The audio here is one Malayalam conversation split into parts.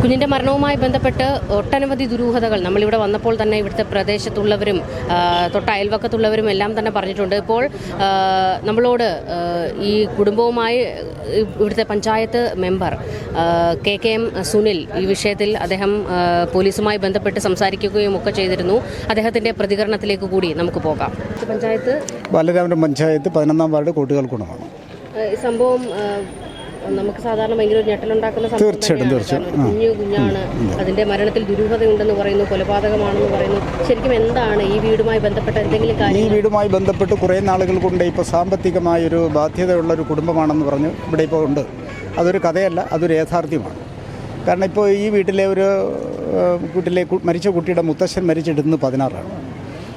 കുഞ്ഞിൻ്റെ മരണവുമായി ബന്ധപ്പെട്ട് ഒട്ടനവധി ദുരൂഹതകൾ നമ്മളിവിടെ വന്നപ്പോൾ തന്നെ ഇവിടുത്തെ പ്രദേശത്തുള്ളവരും തൊട്ട അയൽവക്കത്തുള്ളവരും എല്ലാം തന്നെ പറഞ്ഞിട്ടുണ്ട്. ഇപ്പോൾ നമ്മളോട് ഈ കുടുംബവുമായി ഇവിടുത്തെ പഞ്ചായത്ത് മെമ്പർ KKM സുനിൽ ഈ വിഷയത്തിൽ അദ്ദേഹം പോലീസുമായി ബന്ധപ്പെട്ട് സംസാരിക്കുകയും ഒക്കെ ചെയ്തിരുന്നു. അദ്ദേഹത്തിൻ്റെ പ്രതികരണത്തിലേക്ക് കൂടി നമുക്ക് പോകാം. പഞ്ചായത്ത് ബാലരാമപുരം പഞ്ചായത്ത് 11-ാം വാർഡ് കോട്ടുകൽക്കുണമാണ്. ഈ സംഭവം നമുക്ക് സാധാരണ ഭയങ്കര ഒരു ഞെട്ടലുണ്ടാക്കുന്ന കുഞ്ഞാണ്. അതിന്റെ മരണത്തിൽ ദുരൂഹതയുണ്ടെന്ന് പറയുന്നു, കൊലപാതകമാണെന്ന് പറയുന്നു. ശരിക്കും എന്താണ് ഈ വീടുമായി ബന്ധപ്പെട്ട എന്തെങ്കിലും കാര്യം? ഈ വീടുമായി ബന്ധപ്പെട്ട് കുറേ നാളുകൾ കൊണ്ട് ഇപ്പോൾ സാമ്പത്തികമായൊരു ബാധ്യതയുള്ള ഒരു കുടുംബമാണെന്ന് പറഞ്ഞ് ഇവിടെ ഇപ്പോൾ ഉണ്ട്. അതൊരു കഥയല്ല, അതൊരു യാഥാർത്ഥ്യമാണ്. കാരണം ഇപ്പോൾ ഈ വീട്ടിലെ മരിച്ച കുട്ടിയുടെ മുത്തശ്ശൻ മരിച്ചിട്ട് ഇന്ന് 16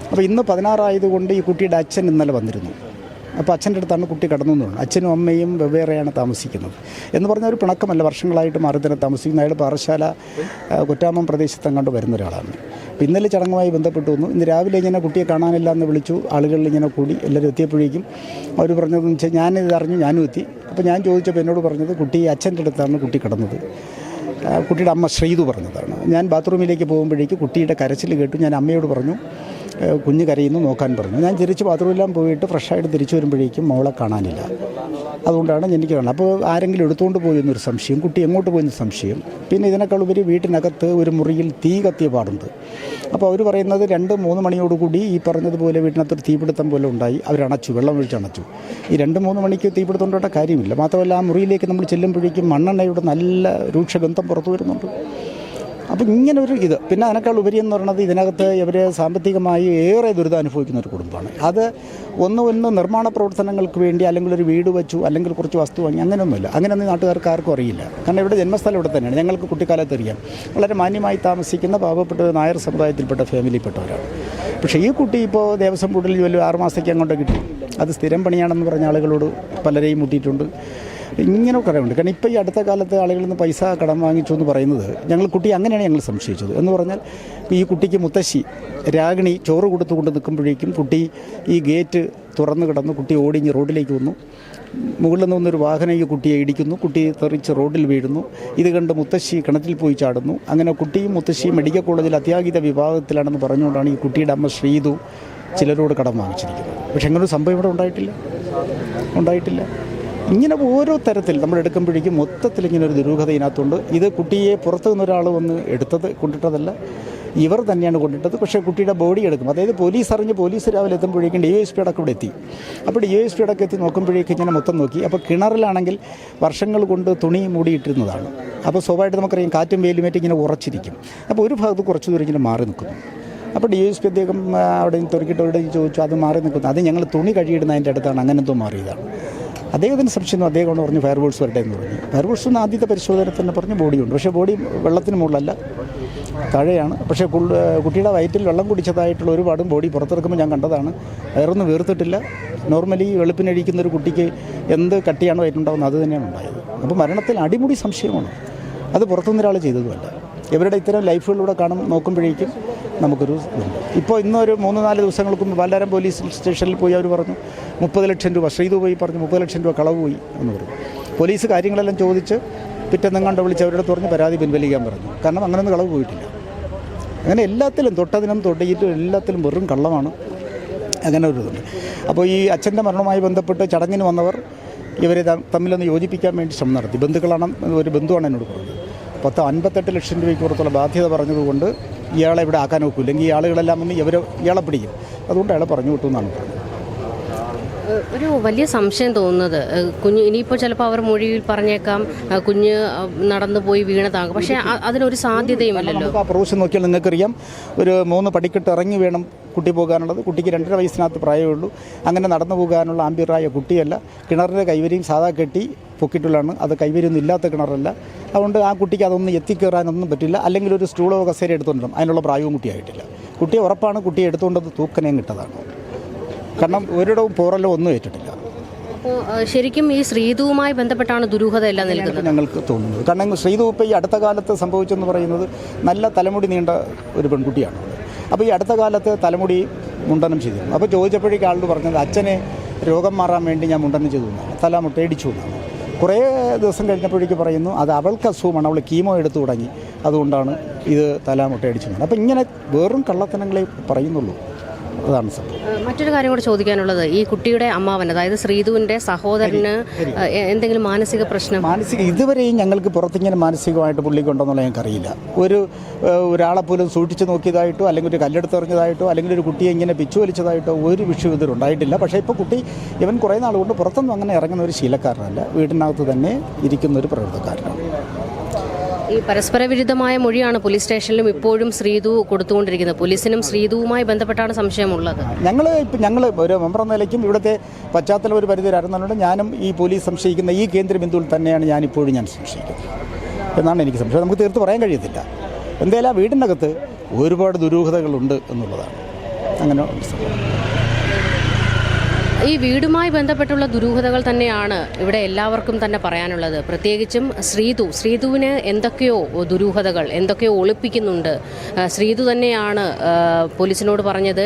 അപ്പോൾ ഇന്ന് 16 ആയതുകൊണ്ട് ഈ കുട്ടിയുടെ അച്ഛൻ ഇന്നലെ വന്നിരുന്നു. അപ്പോൾ അച്ഛൻ്റെ അടുത്താണ് കുട്ടി കടന്നു തോന്നുന്നു. അച്ഛനും അമ്മയും വെവ്വേറെയാണ് താമസിക്കുന്നത് എന്ന് പറഞ്ഞാൽ ഒരു പിണക്കമല്ല, വർഷങ്ങളായിട്ട് മാറി തന്നെ താമസിക്കുന്ന അയാൾ പാറശാല കുറ്റാമം പ്രദേശത്തെങ്ങാണ്ട് വരുന്ന ഒരാളാണ്. അപ്പോൾ ഇന്നലെ ചടങ്ങുമായി ബന്ധപ്പെട്ട് വന്നു. ഇന്ന് രാവിലെ ഇങ്ങനെ കുട്ടിയെ കാണാനില്ല എന്ന് വിളിച്ചു. ആളുകളിൽ ഇങ്ങനെ കൂടി എല്ലാവരും എത്തിയപ്പോഴേക്കും അവർ പറഞ്ഞതെന്ന് വെച്ചാൽ ഞാനിത് അറിഞ്ഞു, ഞാനും എത്തി. അപ്പോൾ ഞാൻ ചോദിച്ചപ്പോൾ എന്നോട് പറഞ്ഞത് കുട്ടി അച്ഛൻ്റെ അടുത്താണ് കുട്ടി കിടന്നത്. കുട്ടിയുടെ അമ്മ ശ്രീതു പറഞ്ഞതാണ്. ഞാൻ ബാത്റൂമിലേക്ക് പോകുമ്പോഴേക്ക് കുട്ടിയുടെ കരച്ചിൽ കേട്ടു. ഞാൻ അമ്മയോട് പറഞ്ഞു കുഞ്ഞ് കരയുന്നു, നോക്കാൻ പറഞ്ഞു. ഞാൻ തിരിച്ച് ബാത്റൂമെല്ലാം പോയിട്ട് ഫ്രഷായിട്ട് തിരിച്ചു വരുമ്പോഴേക്കും മോളെ കാണാനില്ല. അതുകൊണ്ടാണ് എനിക്ക് കാണുന്നത്. അപ്പോൾ ആരെങ്കിലും എടുത്തുകൊണ്ട് പോയി എന്നൊരു സംശയം, കുട്ടി എങ്ങോട്ട് പോയെന്ന് സംശയം. പിന്നെ ഇതിനേക്കാൾ ഉപരി വീട്ടിനകത്ത് ഒരു മുറിയിൽ തീ കത്തിയ പാടുണ്ട്. അപ്പോൾ അവർ പറയുന്നത് 2-3 മണിയോടുകൂടി ഈ പറഞ്ഞതുപോലെ വീട്ടിനകത്തൊരു തീപിടുത്തം പോലെ ഉണ്ടായി. അവരണച്ചു, വെള്ളം ഒഴിച്ചണച്ചു. ഈ 2-3 മണിക്ക് തീപിടുത്തം ഉണ്ടായിട്ട് കാര്യമില്ല. മാത്രമല്ല ആ മുറിയിലേക്ക് നമ്മൾ ചെല്ലുമ്പോഴേക്കും മണ്ണെണ്ണയുടെ നല്ല രൂക്ഷഗന്ധം പുറത്തു വരുന്നുണ്ട്. അപ്പോൾ ഇങ്ങനെ ഒരു ഇത് പിന്നെ അതിനേക്കാൾ ഉപരി എന്ന് പറയുന്നത് ഇതിനകത്ത് ഇവർ സാമ്പത്തികമായി ഏറെ ദുരിതം അനുഭവിക്കുന്ന ഒരു കുടുംബമാണ്. അത് ഒന്ന് നിർമ്മാണ പ്രവർത്തനങ്ങൾക്ക് വേണ്ടി അല്ലെങ്കിൽ ഒരു വീട് വെച്ചു അല്ലെങ്കിൽ കുറച്ച് വസ്തു വാങ്ങി അങ്ങനെയൊന്നുമില്ല. അങ്ങനെയൊന്നും നാട്ടുകാർക്ക് ആർക്കും അറിയില്ല. കാരണം ഇവിടെ ജന്മസ്ഥലം ഇവിടെ തന്നെയാണ്. ഞങ്ങൾക്ക് കുട്ടിക്കാലത്ത് അറിയാം. വളരെ മാന്യമായി താമസിക്കുന്ന പാവപ്പെട്ട നായർ സമുദായത്തിൽപ്പെട്ട ഫാമിലിയിൽപ്പെട്ടവരാണ്. പക്ഷേ ഈ കുട്ടി ഇപ്പോൾ ദേവസ്വം ബോർഡിൽ ജോലി 6 മാസത്തേക്ക് അങ്ങോട്ട് കിട്ടി. അത് സ്ഥിരം പണിയാണെന്ന് പറഞ്ഞ ആളുകളോട് പലരെയും മുട്ടിയിട്ടുണ്ട്. ഇങ്ങനെ കുറവുണ്ട്. കാരണം ഇപ്പോൾ ഈ അടുത്ത കാലത്ത് ആളുകളിൽ നിന്ന് പൈസ കടം വാങ്ങിച്ചു എന്ന് പറയുന്നത് കുട്ടി അങ്ങനെയാണ് ഞങ്ങൾ സംശയിച്ചത്. എന്ന് പറഞ്ഞാൽ ഈ കുട്ടിക്ക് മുത്തശ്ശി രാഗിണി ചോറ് കൊടുത്തുകൊണ്ട് നിൽക്കുമ്പോഴേക്കും കുട്ടി ഈ ഗേറ്റ് തുറന്നു കിടന്നു. കുട്ടി ഓടിഞ്ഞ് റോഡിലേക്ക് വന്നു. മുകളിൽ നിന്നൊരു വാഹനം ഈ കുട്ടിയെ ഇടിക്കുന്നു. കുട്ടി തെറിച്ച് റോഡിൽ വീഴുന്നു. ഇത് കണ്ട് മുത്തശ്ശി കിണറ്റിൽ പോയി ചാടുന്നു. അങ്ങനെ കുട്ടിയും മുത്തശ്ശിയും മെഡിക്കൽ കോളേജിൽ അത്യാഹിത വിഭാഗത്തിലാണെന്ന് പറഞ്ഞുകൊണ്ടാണ് ഈ കുട്ടിയുടെ അമ്മ ശ്രീതു ചിലരോട് കടം വാങ്ങിച്ചിരിക്കുന്നത്. പക്ഷെ അങ്ങനൊരു സംഭവം ഇവിടെ ഉണ്ടായിട്ടില്ല. ഇങ്ങനെ ഓരോ തരത്തിൽ നമ്മൾ എടുക്കുമ്പോഴേക്കും മൊത്തത്തിൽ ഇങ്ങനെ ഒരു ദുരൂഹത ഇതിനകത്തുണ്ട്. ഇത് കുട്ടിയെ പുറത്തു നിന്നൊരാൾ വന്ന് കൊണ്ടിട്ടതല്ല, ഇവർ തന്നെയാണ് കൊണ്ടിട്ടത്. പക്ഷേ കുട്ടിയുടെ ബോഡി എടുക്കും. അതായത് പോലീസ് രാവിലെ എത്തുമ്പോഴേക്കും DYSP അടക്കം ഇവിടെ എത്തി. അപ്പോൾ DYSP അടക്കം എത്തി നോക്കുമ്പോഴേക്കും ഇങ്ങനെ മൊത്തം നോക്കി. അപ്പോൾ കിണറിലാണെങ്കിൽ വർഷങ്ങൾ കൊണ്ട് തുണി മൂടിയിട്ടിരുന്നതാണ്. അപ്പോൾ സ്വാഭാവികമായിട്ട് നമുക്കറിയാം കാറ്റും വെയിലുമേറ്റ് ഇങ്ങനെ ഉറച്ചിരിക്കും. അപ്പോൾ ഒരു ഭാഗത്ത് കുറച്ച് ദൂരം ഇങ്ങനെ മാറി നിൽക്കുന്നു. അപ്പോൾ DYSP അദ്ദേഹം അവിടെ തുറക്കിയിട്ട് ചോദിച്ചു അത് മാറി നിൽക്കുന്നു. അത് ഞങ്ങൾ തുണി കഴിയിടുന്നതിൻ്റെ അടുത്താണ്, അങ്ങനെന്തോ മാറിയതാണ്. അദ്ദേഹത്തിന് സംശയം അദ്ദേഹം കൊണ്ട് പറഞ്ഞു ഫയർഫോഴ്സ് വരട്ടെ എന്ന് പറഞ്ഞു. ഫയർഫോഴ്സ് ഒന്ന് ആദ്യത്തെ പരിശോധന തന്നെ പറഞ്ഞു ബോഡിയുണ്ട്. പക്ഷേ ബോഡി വെള്ളത്തിന് മുകളിലല്ല, താഴെയാണ്. പക്ഷേ കുട്ടിയുടെ വയറ്റിൽ വെള്ളം കുടിച്ചതായിട്ടുള്ള ഒരുപാടും ബോഡി പുറത്തിറക്കുമ്പോൾ ഞാൻ കണ്ടതാണ്. വയറൊന്നും വീർത്തിട്ടില്ല. നോർമലി വെളുപ്പിനഴിക്കുന്ന ഒരു കുട്ടിക്ക് എന്ത് കട്ടിയാണ് വയറ്റുണ്ടാകുന്നത് അത് തന്നെയാണ് ഉണ്ടായത്. അപ്പോൾ മരണത്തിൽ അടിമുടി സംശയമാണ്. അത് പുറത്തുനിന്നൊരാൾ ചെയ്തതുമല്ല. ഇവരുടെ ഇത്തരം ലൈഫുകളിലൂടെ നോക്കുമ്പോഴേക്കും നമുക്കൊരു ഇതുണ്ട്. ഇപ്പോൾ ഇന്നൊരു 3-4 ദിവസങ്ങൾക്ക് മുമ്പ് ബാലരാമപുരം പോലീസ് സ്റ്റേഷനിൽ പോയി അവർ പറഞ്ഞു 30 ലക്ഷം രൂപ ശ്രീതു പോയി പറഞ്ഞു 30 ലക്ഷം രൂപ കളവ് പോയി എന്ന് പറഞ്ഞു. പോലീസ് കാര്യങ്ങളെല്ലാം ചോദിച്ച് പിറ്റെന്നെങ്ങാണ്ട് വിളിച്ച് അവരുടെ തുറന്ന് പരാതി പിൻവലിക്കാൻ പറഞ്ഞു. കാരണം അങ്ങനെയൊന്നും കളവ് പോയിട്ടില്ല. അങ്ങനെ എല്ലാത്തിലും തൊട്ടതിനും തൊട്ടിയിട്ടും എല്ലാത്തിലും വെറും കള്ളമാണ്. അങ്ങനെ ഒരു ഇതുണ്ട്. അപ്പോൾ ഈ അച്ഛൻ്റെ മരണവുമായി ബന്ധപ്പെട്ട് ചടങ്ങിന് വന്നവർ ഇവരെ തമ്മിലൊന്ന് യോജിപ്പിക്കാൻ വേണ്ടി ശ്രമം നടത്തി. ബന്ധുക്കളാണ്, ഒരു ബന്ധുവാണ് എന്നോട് പറഞ്ഞത്. 58 ലക്ഷം രൂപയ്ക്ക് പുറത്തുള്ള ബാധ്യത പറഞ്ഞതുകൊണ്ട് ഇയാളെ ഇവിടെ ആക്കാൻ നോക്കില്ല. എങ്കിൽ ഈ ആളുകളെല്ലാം വന്ന് ഇയാളെ പിടിക്കും. അതുകൊണ്ട് അയാളെ പറഞ്ഞു വിട്ടു എന്നാണ് പറഞ്ഞത്. ഒരു വലിയ സംശയം തോന്നുന്നത് കുഞ്ഞ് ഇനിയിപ്പോൾ ചിലപ്പോൾ അവർ മൊഴിയിൽ പറഞ്ഞേക്കാം കുഞ്ഞ് നടന്നു പോയി വീണതാകും. പക്ഷേ അതിനൊരു സാധ്യതയുമല്ലല്ലോ. ആ പ്രൊവിഷൻ നോക്കിയാൽ നിങ്ങൾക്കറിയാം ഒരു 3 പടിക്കെട്ട് ഇറങ്ങി വേണം കുട്ടി പോകാനുള്ളത്. കുട്ടിക്ക് 2.5 വയസ്സിനകത്ത് പ്രായമേ ഉള്ളൂ. അങ്ങനെ നടന്നു പോകാനുള്ള ആംബിയറായ കുട്ടിയല്ല. കിണറിൻ്റെ കൈവരിയും സാധാ കെട്ടി പൊക്കിട്ടുള്ളതാണ്. അത് കൈവരിയൊന്നും ഇല്ലാത്ത കിണറല്ല. അതുകൊണ്ട് ആ കുട്ടിക്ക് അതൊന്നും എത്തിക്കയറാനൊന്നും പറ്റില്ല. അല്ലെങ്കിൽ ഒരു സ്റ്റൂളോ കസേര എടുത്തുകൊണ്ടും അതിനുള്ള പ്രായവും കുട്ടിയായിട്ടില്ല. കുട്ടിയെ ഉറപ്പാണ് കുട്ടിയെ എടുത്തുകൊണ്ടത് തൂക്കനേം കിട്ടതാണ്. കാരണം ഒരിടവും പോറല്ലോ ഒന്നും ഏറ്റിട്ടില്ല. അപ്പോൾ ശരിക്കും ഈ ശ്രീതുവുമായി ബന്ധപ്പെട്ടാണ് ദുരൂഹത എല്ലാം നിൽക്കുന്നത് ഞങ്ങൾക്ക് തോന്നുന്നത്. കാരണം ശ്രീതു ഇപ്പോൾ ഈ അടുത്ത കാലത്ത് സംഭവിച്ചെന്ന് പറയുന്നത് നല്ല തലമുടി നീണ്ട ഒരു പെൺകുട്ടിയാണ്. അപ്പോൾ ഈ അടുത്ത കാലത്ത് തലമുടി മുണ്ടനം ചെയ്തിരുന്നു. അപ്പോൾ ചോദിച്ചപ്പോഴേക്കും ആളോട് പറഞ്ഞത് അച്ഛനെ രോഗം മാറാൻ വേണ്ടി ഞാൻ മുണ്ടനം ചെയ്തു എന്നാണ്, തല മുട്ടയടിച്ചു എന്നാണ്. കുറേ ദിവസം കഴിഞ്ഞപ്പോഴേക്ക് പറയുന്നു അത് അവൾക്ക് അസുഖമാണ്, അവൾ കീമോ എടുത്തു തുടങ്ങി. അതുകൊണ്ടാണ് ഇത് തലാമുട്ടയടിച്ചു വീണത്. അപ്പോൾ ഇങ്ങനെ വെറും കള്ളത്തനങ്ങളെ പറയുന്നുള്ളൂ. അതാണ് സംഭവം. മറ്റൊരു കാര്യം കൂടെ ചോദിക്കാനുള്ളത്, ഈ കുട്ടിയുടെ അമ്മാവൻ, അതായത് ശ്രീധുവിൻ്റെ സഹോദരന് എന്തെങ്കിലും മാനസിക പ്രശ്നം? ഇതുവരെയും ഞങ്ങൾക്ക് പുറത്തിങ്ങനെ മാനസികമായിട്ട് പുള്ളിക്കുണ്ടെന്നുള്ള ഞങ്ങൾക്കറിയില്ല. ഒരാളെ പോലും സൂക്ഷിച്ച് നോക്കിയതായിട്ടോ അല്ലെങ്കിൽ ഒരു കല്ലെടുത്ത് എറിഞ്ഞതായിട്ടോ അല്ലെങ്കിൽ ഒരു കുട്ടിയെ ഇങ്ങനെ പിച്ചു വലിച്ചതായിട്ടോ ഒരു വിഷയം ഇതിലുണ്ടായിട്ടില്ല. പക്ഷേ ഇപ്പോൾ ഇവൻ കുറേ നാൾ കൊണ്ട് പുറത്തൊന്നും അങ്ങനെ ഇറങ്ങുന്ന ഒരു ശീലക്കാരനല്ല, വീടിനകത്ത് തന്നെ ഇരിക്കുന്ന ഒരു പ്രകൃതക്കാരനാണ്. ഈ പരസ്പര വിരുദ്ധമായ മൊഴിയാണ് പോലീസ് സ്റ്റേഷനിലും ഇപ്പോഴും ശ്രീധു കൊടുത്തുകൊണ്ടിരിക്കുന്നത്. പോലീസിനും ശ്രീധുവുമായി ബന്ധപ്പെട്ടാണ് സംശയമുള്ളത്. ഞങ്ങൾ ഒരു മെമ്പർ എന്ന നിലയ്ക്കും ഇവിടുത്തെ പശ്ചാത്തലം ഒരു പരിധി അറിയുന്നതുകൊണ്ട് ഞാനും ഈ പോലീസ് സംശയിക്കുന്ന ഈ കേന്ദ്രബിന്ദുവിൽ തന്നെയാണ് ഞാൻ സംശയിക്കുന്നത് എന്നാണ് എനിക്ക് സംശയം. നമുക്ക് തീർത്ത് പറയാൻ കഴിയത്തില്ല. എന്തായാലും ആ വീടിനകത്ത് ഒരുപാട് ദുരൂഹതകളുണ്ട് എന്നുള്ളതാണ്. അങ്ങനെ ഈ വീടുമായി ബന്ധപ്പെട്ടുള്ള ദുരൂഹതകൾ തന്നെയാണ് ഇവിടെ എല്ലാവർക്കും തന്നെ പറയാനുള്ളത്. പ്രത്യേകിച്ചും ശ്രീധുവിന് എന്തൊക്കെയോ ദുരൂഹതകൾ, എന്തൊക്കെയോ ഒളിപ്പിക്കുന്നുണ്ട്. ശ്രീധു തന്നെയാണ് പോലീസിനോട് പറഞ്ഞത്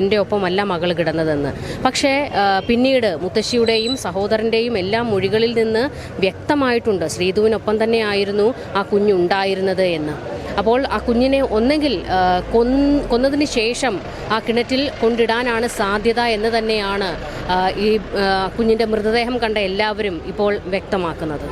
എൻ്റെ ഒപ്പമല്ല മകൾ കിടന്നതെന്ന്. പക്ഷേ പിന്നീട് മുത്തശ്ശിയുടെയും സഹോദരൻ്റെയും എല്ലാ മൊഴികളിൽ നിന്ന് വ്യക്തമായിട്ടുണ്ട് ശ്രീധുവിനൊപ്പം തന്നെയായിരുന്നു ആ കുഞ്ഞുണ്ടായിരുന്നത് എന്ന്. അപ്പോൾ ആ കുഞ്ഞിനെ ഒന്നെങ്കിൽ കൊന്നതിന് ശേഷം ആ കിണറ്റിൽ കൊണ്ടിടാനാണ് സാധ്യത എന്ന് തന്നെയാണ് ഈ കുഞ്ഞിൻ്റെ മൃതദേഹം കണ്ട എല്ലാവരും ഇപ്പോൾ വ്യക്തമാക്കുന്നത്.